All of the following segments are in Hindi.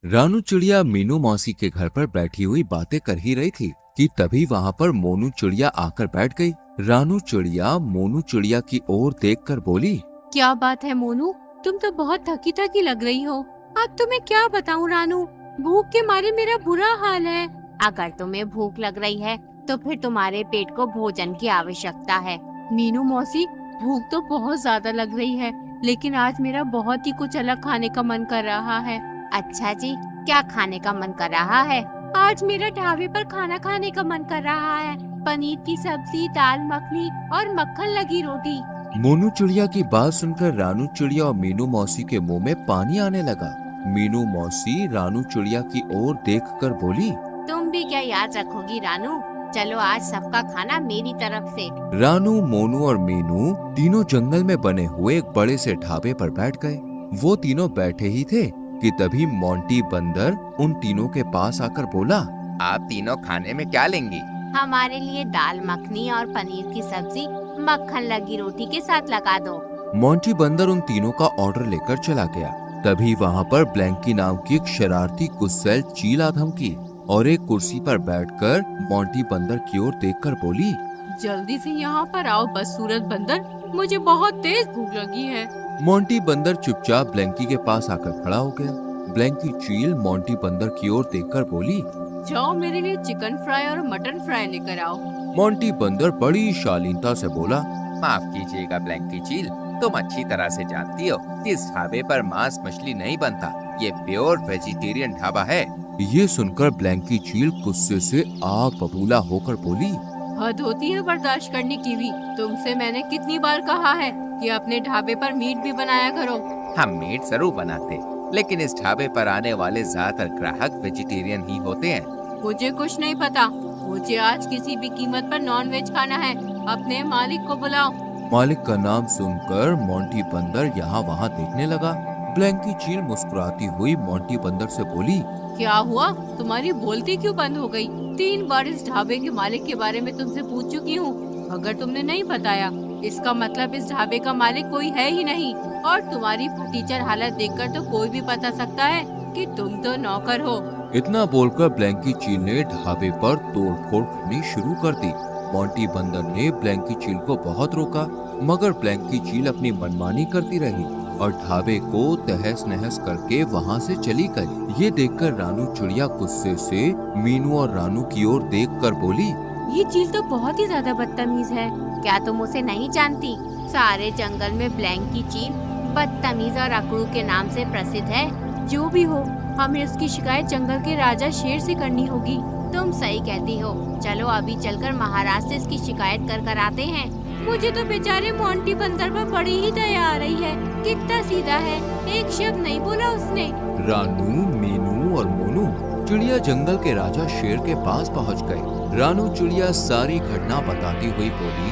रानू चिड़िया मीनू मौसी के घर पर बैठी हुई बातें कर ही रही थी कि तभी वहाँ पर मोनू चिड़िया आकर बैठ गई। रानू चिड़िया मोनू चिड़िया की ओर देखकर बोली, क्या बात है मोनू, तुम तो बहुत थकी थकी लग रही हो। अब तुम्हें क्या बताऊं रानू, भूख के मारे मेरा बुरा हाल है। अगर तुम्हें भूख लग रही है तो फिर तुम्हारे पेट को भोजन की आवश्यकता है। मीनू मौसी, भूख तो बहुत ज्यादा लग रही है, लेकिन आज मेरा बहुत ही कुछ अलग खाने का मन कर रहा है। अच्छा जी, क्या खाने का मन कर रहा है? आज मेरा ढाबे पर खाना खाने का मन कर रहा है। पनीर की सब्जी, दाल मखनी और मक्खन लगी रोटी। मोनू चिड़िया की बात सुनकर रानू चिड़िया और मीनू मौसी के मुंह में पानी आने लगा। मीनू मौसी रानू चिड़िया की ओर देखकर बोली, तुम भी क्या याद रखोगी रानू? चलो आज सबका खाना मेरी तरफ से। रानू, मोनू और मीनू तीनों जंगल में बने हुए एक बड़े से ढाबे पर बैठ गए। वो तीनों बैठे ही थे कि तभी मोंटी बंदर उन तीनों के पास आकर बोला, आप तीनों खाने में क्या लेंगी? हमारे लिए दाल मखनी और पनीर की सब्जी मक्खन लगी रोटी के साथ लगा दो। मोंटी बंदर उन तीनों का ऑर्डर लेकर चला गया। तभी वहाँ पर ब्लैंकी नाम की एक शरारती गुस्सैल चील आ धमकी और एक कुर्सी पर बैठकर मोंटी बंदर की ओर देखकर बोली, जल्दी से यहाँ पर आओ बदसूरत बंदर, मुझे बहुत तेज भूख लगी है। मोंटी बंदर चुपचाप ब्लैंकी के पास आकर खड़ा हो गया। ब्लैंकी चील मोंटी बंदर की ओर देखकर बोली, जाओ मेरे लिए चिकन फ्राई और मटन फ्राई लेकर आओ। मोंटी बंदर बड़ी शालीनता से बोला, माफ कीजिएगा ब्लैंकी चील, तुम अच्छी तरह से जानती हो इस ढाबे पर मांस मछली नहीं बनता। ये प्योर वेजिटेरियन ढाबा है। ये सुनकर ब्लैंकी चील गुस्से से आग बबूला होकर बोली, हद होती है बर्दाश्त करने की भी। तुमसे मैंने कितनी बार कहा है कि अपने ढाबे पर मीट भी बनाया करो। हम मीट जरूर बनाते, लेकिन इस ढाबे पर आने वाले ज्यादातर ग्राहक वेजिटेरियन ही होते हैं। मुझे कुछ नहीं पता, मुझे आज किसी भी कीमत पर नॉन वेज खाना है। अपने मालिक को बुलाओ। मालिक का नाम सुनकर मोंटी बंदर यहाँ वहाँ देखने लगा। ब्लैंकी चील मुस्कुराती हुई मोंटी बंदर से बोली, क्या हुआ, तुम्हारी बोलती क्यों बंद हो गई? 3 बार इस ढाबे के मालिक के बारे में तुमसे पूछ चुकी हूँ। अगर तुमने नहीं बताया, इसका मतलब इस ढाबे का मालिक कोई है ही नहीं। और तुम्हारी फटीचर हालत देखकर तो कोई भी बता सकता है कि तुम तो नौकर हो। इतना बोलकर ब्लैंकी चील ने ढाबे पर तोड़फोड़ करनी शुरू कर दी। मोंटी बंदर ने ब्लैंकी चील को बहुत रोका, मगर ब्लैंकी चील अपनी मनमानी करती रही और ढाबे को तहस नहस करके वहाँ से चली गई। ये देखकर रानू चिड़िया गुस्से से मीनू और रानू की ओर देखकर बोली, ये चील तो बहुत ही ज्यादा बदतमीज है। क्या तुम उसे नहीं जानती? सारे जंगल में ब्लैंकी चील बदतमीज और अकड़ू के नाम से प्रसिद्ध है। जो भी हो, हमें उसकी शिकायत जंगल के राजा शेर से करनी होगी। तुम सही कहती हो, चलो अभी चलकर महाराज से इसकी शिकायत कर आते हैं। मुझे तो बेचारे मोंटी बंदर पर बड़ी ही दया आ रही है। कितना सीधा है, एक शब्द नहीं बोला उसने। रानू, मीनू और मोनू चिड़िया जंगल के राजा शेर के पास पहुंच गए। रानू चिड़िया सारी घटना बताती हुई बोली,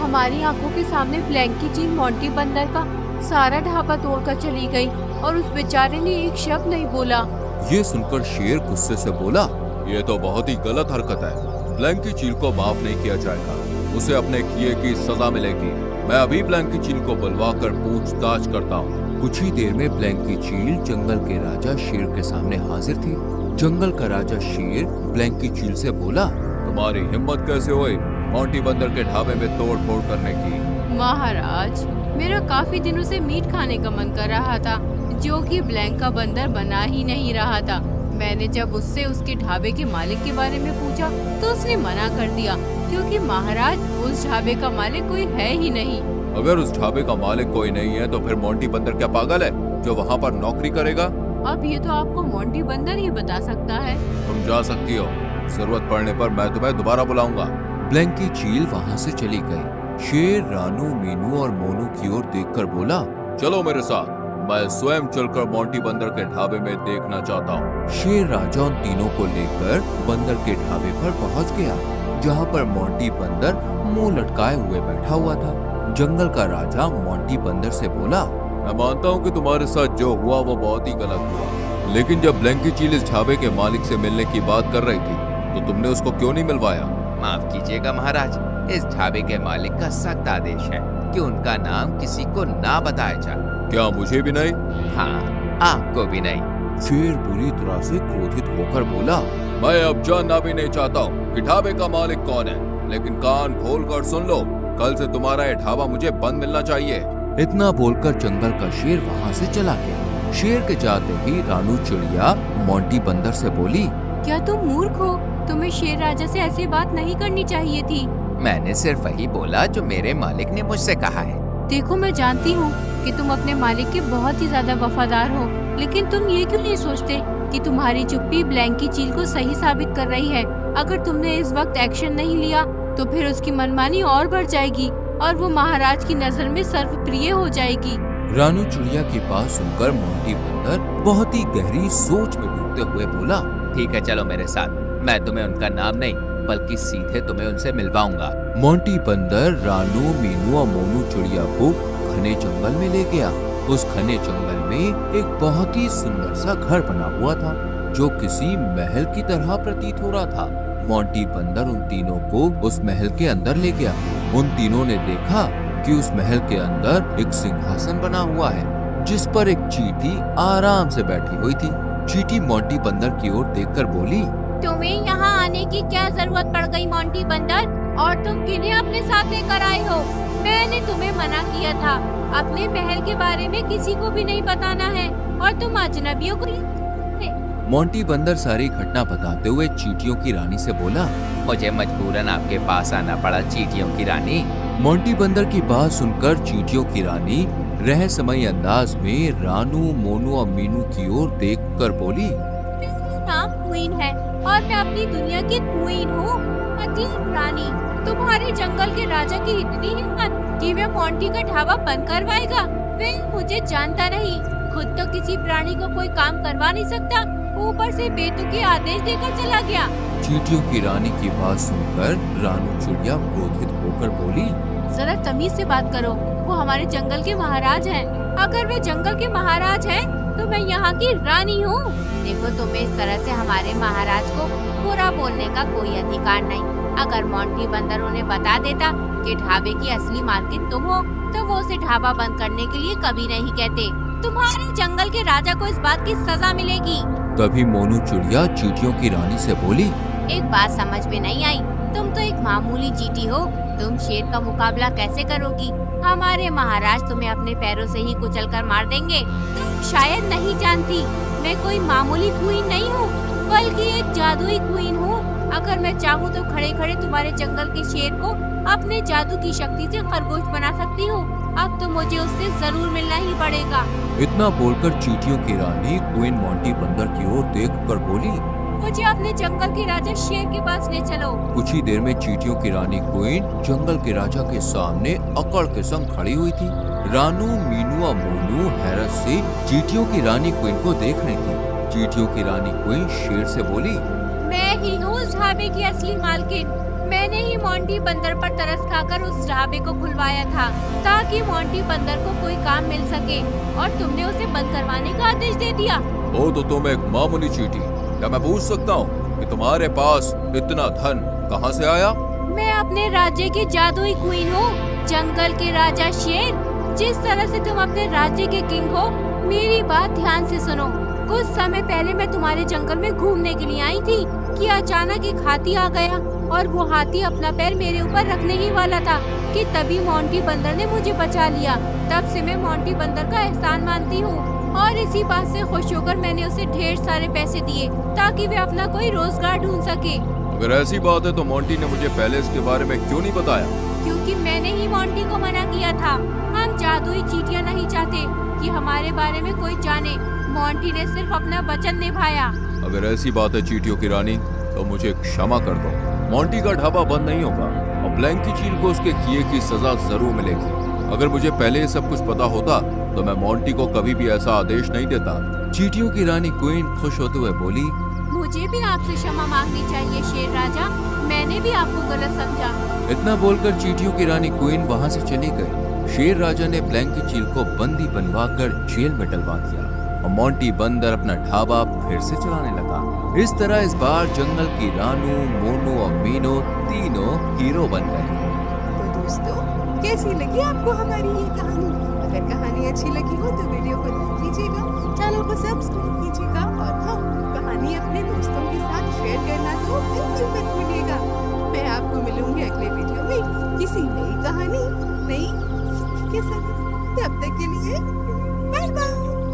हमारी आंखों के सामने ब्लैंकी चील मोंटी बंदर का सारा ढाबा तोड़कर चली गई और उस बेचारे ने एक शब्द नहीं बोला। ये सुनकर शेर गुस्से से बोला, ये तो बहुत ही गलत हरकत है। ब्लैंकी चील को माफ नहीं किया जाएगा, उसे अपने किए की सजा मिलेगी। मैं अभी ब्लैंकी चील को बुलवाकर पूछताछ करता हूँ। कुछ ही देर में ब्लैंकी चील जंगल के राजा शेर के सामने हाजिर थी। जंगल का राजा शेर ब्लैंकी चील से बोला, तुम्हारी हिम्मत कैसे हुई मोंटी बंदर के ढाबे में तोड़ फोड़ करने की? महाराज, मेरा काफी दिनों से मीट खाने का मन कर रहा था, जो कि ब्लैंका बंदर बना ही नहीं रहा था। मैंने जब उससे उसके ढाबे के मालिक के बारे में पूछा तो उसने मना कर दिया, क्योंकि महाराज उस ढाबे का मालिक कोई है ही नहीं। अगर उस ढाबे का मालिक कोई नहीं है तो फिर मोंटी बंदर क्या पागल है जो वहाँ पर नौकरी करेगा? अब ये तो आपको मोंटी बंदर ही बता सकता है। तुम जा सकती हो, जरूरत पड़ने पर मैं तुम्हें दोबारा बुलाऊंगा। ब्लैंकी चील वहाँ से चली गई। शेर रानू, मीनू और मोनू की ओर देखकर बोला, चलो मेरे साथ, मैं स्वयं चलकर मोंटी बंदर के ढाबे में देखना चाहता हूँ। शेर राजा उन तीनों को लेकर बंदर के ढाबे पर पहुँच गया, जहाँ पर मोंटी बंदर मुंह लटकाए हुए बैठा हुआ था। जंगल का राजा मोंटी बंदर से बोला, मैं मानता हूँ कि तुम्हारे साथ जो हुआ वो बहुत ही गलत हुआ, लेकिन जब ब्लैंकी चील इस ढाबे के मालिक से मिलने की बात कर रही थी तो तुमने उसको क्यों नहीं मिलवाया? माफ कीजिएगा महाराज, इस ढाबे के मालिक का सख्त आदेश है कि उनका नाम किसी को ना बताया जाए। क्या मुझे भी नहीं? हाँ, आपको भी नहीं। शेर बुरी तरह से क्रोधित होकर बोला, मैं अब जानना भी नहीं चाहता हूँ कि ढाबे का मालिक कौन है, लेकिन कान खोलकर सुन लो, कल से तुम्हारा ये ढाबा मुझे बंद मिलना चाहिए। इतना बोलकर जंगल का शेर वहाँ से चला गया। शेर के जाते ही रानू चिड़िया मोंटी बंदर से बोली, क्या तुम मूर्ख हो? तुम्हें शेर राजा से ऐसी बात नहीं करनी चाहिए थी। मैंने सिर्फ वही बोला जो मेरे मालिक ने मुझसे कहा है। देखो, मैं जानती हूँ कि तुम अपने मालिक के बहुत ही ज्यादा वफादार हो, लेकिन तुम ये क्यों नहीं सोचते कि तुम्हारी चुप्पी ब्लैंकी चील को सही साबित कर रही है। अगर तुमने इस वक्त एक्शन नहीं लिया तो फिर उसकी मनमानी और बढ़ जाएगी और वो महाराज की नजर में सर्वप्रिय हो जाएगी। रानू चिड़िया की बात सुनकर मोंटी बंदर बहुत ही गहरी सोच में डूबते हुए बोला, ठीक है, चलो मेरे साथ। मैं तुम्हें उनका नाम नहीं बल्कि सीधे तुम्हें उनसे मिलवाऊंगा। मोंटी बंदर रानू, मीनू और मोनू चिड़िया को घने जंगल में ले गया। उस घने जंगल में एक बहुत ही सुंदर सा घर बना हुआ था जो किसी महल की तरह प्रतीत हो रहा था। मोंटी बंदर उन तीनों को उस महल के अंदर ले गया। उन तीनों ने देखा कि उस महल के अंदर एक सिंहासन बना हुआ है जिस पर एक चींटी आराम से बैठी हुई थी। चींटी मोंटी बंदर की ओर देखकर बोली, तुम्हें यहाँ आने की क्या जरूरत पड़ गई मोंटी बंदर? और तुम किन्हें अपने साथ लेकर आए हो? मैंने तुम्हें मना किया था, अपने महल के बारे में किसी को भी नहीं बताना है और तुम अजनबियों को। मोंटी बंदर सारी घटना बताते हुए चींटियों की रानी से बोला, मुझे मजबूरन आपके पास आना पड़ा चींटियों की रानी। मोंटी बंदर की बात सुनकर चींटियों की रानी रहस्यमयी अंदाज में रानू, मोनू और मीनू की ओर देखकर बोली, मेरा नाम क्वीन है और मैं अपनी दुनिया की क्वीन हूँ, अतीब रानी। तुम्हारे जंगल के राजा की इतनी हिम्मत कि वे मोंटी का ढाबा बंद करवाएगा? वे मुझे जानता नहीं, खुद तो किसी प्राणी को कोई काम करवा नहीं सकता, ऊपर से बेतुके आदेश देकर चला गया। चींटियों की रानी की बात सुनकर रानू चिड़िया क्रोधित होकर बोली, जरा तमीज से बात करो, वो हमारे जंगल के महाराज हैं। अगर वे जंगल के महाराज हैं, तो मैं यहाँ की रानी हूँ। देखो, तुम्हें इस तरह से हमारे महाराज को बुरा बोलने का कोई अधिकार नहीं। अगर मोंटी बंदर उन्हें बता देता कि ढाबे की असली मालकिन तुम हो, तो वो उसे ढाबा बंद करने के लिए कभी नहीं कहते। तुम्हारे जंगल के राजा को इस बात की सजा मिलेगी। तभी मोनू चिड़िया चींटियों की रानी से बोली, एक बात समझ में नहीं आई, तुम तो एक मामूली चींटी हो, तुम शेर का मुकाबला कैसे करोगी? हमारे महाराज तुम्हें अपने पैरों से ही कुचल कर मार देंगे। तुम शायद नहीं जानती, मैं कोई मामूली क्वीन नहीं हूँ, बल्कि एक जादुई क्वीन हूँ। अगर मैं चाहूँ तो खड़े खड़े तुम्हारे जंगल के शेर को अपने जादू की शक्ति से खरगोश बना सकती हूँ। अब तो मुझे उससे जरूर मिलना ही पड़ेगा। इतना बोलकर चींटियों की रानी क्वीन मोंटी बंदर की ओर देखकर बोली, मुझे अपने जंगल के राजा शेर के पास ले चलो। कुछ ही देर में चींटियों की रानी क्वीन जंगल के राजा के सामने अकड़ के संग खड़ी हुई थी। रानू, मीनू और मोनू हैरत से चींटियों की रानी क्वीन को देख रही थी। चींटियों की रानी क्वीन शेर से बोली, मैं ही हूँ उस ढाबे की असली मालकिन। मैंने ही मोंटी बंदर पर तरस खाकर उस ढाबे को खुलवाया था ताकि मोंटी बंदर को कोई काम मिल सके, और तुमने उसे बंद करवाने का आदेश दे दिया। ओ तो तुम एक मामूली चींटी, क्या मैं पूछ सकता हूँ कि तुम्हारे पास इतना धन कहाँ से आया? मैं अपने राज्य की जादुई क्वीन हूँ, जंगल के राजा शेर। जिस तरह से तुम अपने राज्य के किंग हो, मेरी बात ध्यान से सुनो। कुछ समय पहले मैं तुम्हारे जंगल में घूमने के लिए आई थी कि अचानक एक हाथी आ गया, और वो हाथी अपना पैर मेरे ऊपर रखने ही वाला था कि तभी मोंटी बंदर ने मुझे बचा लिया। तब से मैं मोंटी बंदर का एहसान मानती हूँ, और इसी बात से खुश होकर मैंने उसे ढेर सारे पैसे दिए ताकि वे अपना कोई रोजगार ढूंढ सके। अगर ऐसी बात है तो मोंटी ने मुझे पहले इसके बारे में क्यों नहीं बताया? क्योंकि मैंने ही मोंटी को मना किया था। हम जादुई चींटियां नहीं चाहते कि हमारे बारे में कोई जाने। मोंटी ने सिर्फ अपना वचन निभाया। अगर ऐसी बात है चींटियों की रानी, तो मुझे क्षमा कर दो। मोंटी का ढाबा बंद नहीं होगा और ब्लैंकी चील को उसके किए की सजा जरूर मिलेगी। अगर मुझे पहले ये सब कुछ पता होता तो मैं मोंटी को कभी भी ऐसा आदेश नहीं देता। चींटियों की रानी क्वीन खुश होते हुए बोली, मुझे भी आपसे क्षमा मांगनी चाहिए शेर राजा, मैंने भी आपको गलत समझा। इतना बोलकर चींटियों की रानी क्वीन वहाँ से चली गई। शेर राजा ने ब्लैंकी चील को बंदी बनवाकर जेल में डलवा दिया और मोंटी बंदर अपना ढाबा फिर से चलाने लगा। इस तरह इस बार जंगल की रानू, मोनू और मीनू तीनों हीरो बन गए। तो दोस्तों, कैसी लगी आपको हमारी ये कहानी? अगर कहानी अच्छी लगी हो तो वीडियो को लाइक कीजिएगा, चैनल चैनल को सब्सक्राइब कीजिएगा और हाँ, कहानी अपने दोस्तों के साथ शेयर करना तो बिल्कुल मत भूलिएगा। मैं आपको मिलूंगी अगले वीडियो में किसी नई कहानी, नई सीख के साथ। तब तक के लिए बाय बाय।